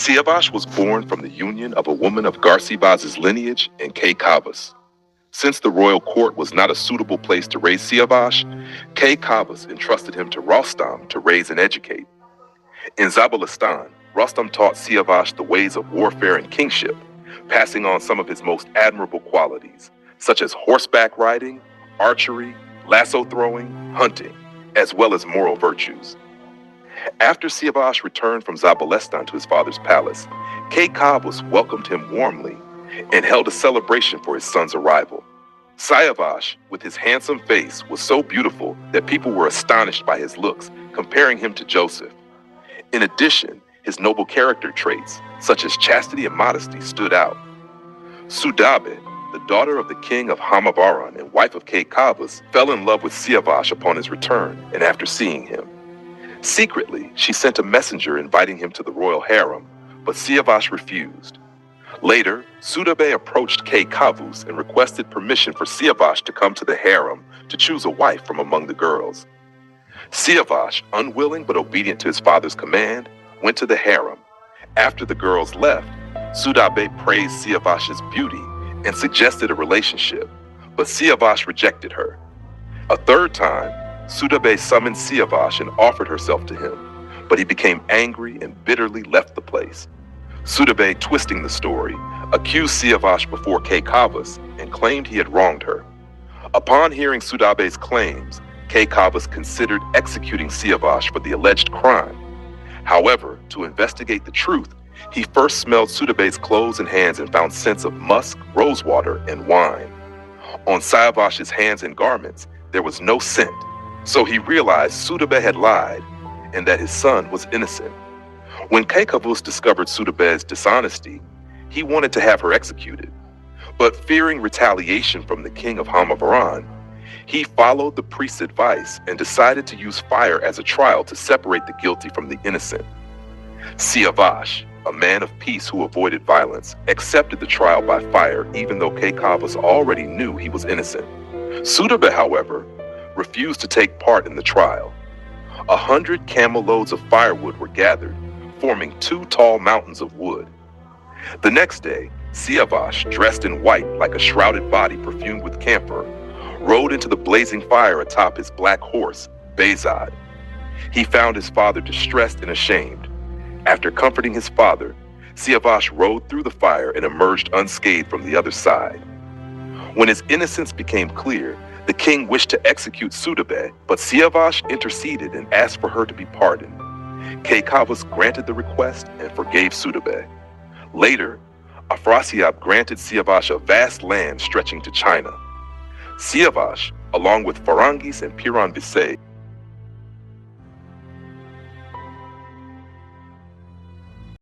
Siyâvash was born from the union of a woman of Garsibaz's lineage and Kaykaus. Since the royal court was not a suitable place to raise Siyâvash, Kaykaus entrusted him to Rostam to raise and educate. In Zabulistan, Rostam taught Siyâvash the ways of warfare and kingship, passing on some of his most admirable qualities, such as horseback riding, archery, lasso throwing, hunting, as well as moral virtues. After Siyâvash returned from Zabulistan to his father's palace, Kaykaus welcomed him warmly and held a celebration for his son's arrival. Siyâvash, with his handsome face, was so beautiful that people were astonished by his looks, comparing him to Joseph. In addition, his noble character traits, such as chastity and modesty, stood out. Sudabe, the daughter of the king of Hamabaran and wife of Kaykaus, fell in love with Siyâvash upon his return and after seeing him. Secretly, she sent a messenger inviting him to the royal harem, but Siyâvash refused. Later, Sudabe approached Kaykaus and requested permission for Siyâvash to come to the harem to choose a wife from among the girls. Siyâvash, unwilling but obedient to his father's command, went to the harem. After the girls left, Sudabe praised Siyâvash's beauty and suggested a relationship, but Siyâvash rejected her. A third time, Sudabe summoned Siyâvash and offered herself to him, but he became angry and bitterly left the place. Sudabe, twisting the story, accused Siyâvash before Kaykaus and claimed he had wronged her. Upon hearing Sudabe's claims, Kaykaus considered executing Siyâvash for the alleged crime. However, to investigate the truth, he first smelled Sudabe's clothes and hands and found scents of musk, rosewater, and wine. On Siyâvash's hands and garments, there was no scent, so he realized Sudabe had lied and that his son was innocent. When Kaykaus discovered Sudabe's dishonesty, he wanted to have her executed. But fearing retaliation from the king of Hamabaran, he followed the priest's advice and decided to use fire as a trial to separate the guilty from the innocent. Siyâvash, a man of peace who avoided violence, accepted the trial by fire even though Kaykaus already knew he was innocent. Sudabe, however, refused to take part in the trial. 100 camel loads of firewood were gathered, forming 2 tall mountains of wood. The next day, Siyâvash, dressed in white like a shrouded body perfumed with camphor, rode into the blazing fire atop his black horse, Bezad. He found his father distressed and ashamed. After comforting his father, Siyâvash rode through the fire and emerged unscathed from the other side. When his innocence became clear, the king wished to execute Sudabe, but Siyâvash interceded and asked for her to be pardoned. Kaykaus granted the request and forgave Sudabe. Later, Afrasiab granted Siyâvash a vast land stretching to China. Siyâvash, along with Farangis and Piranvisay,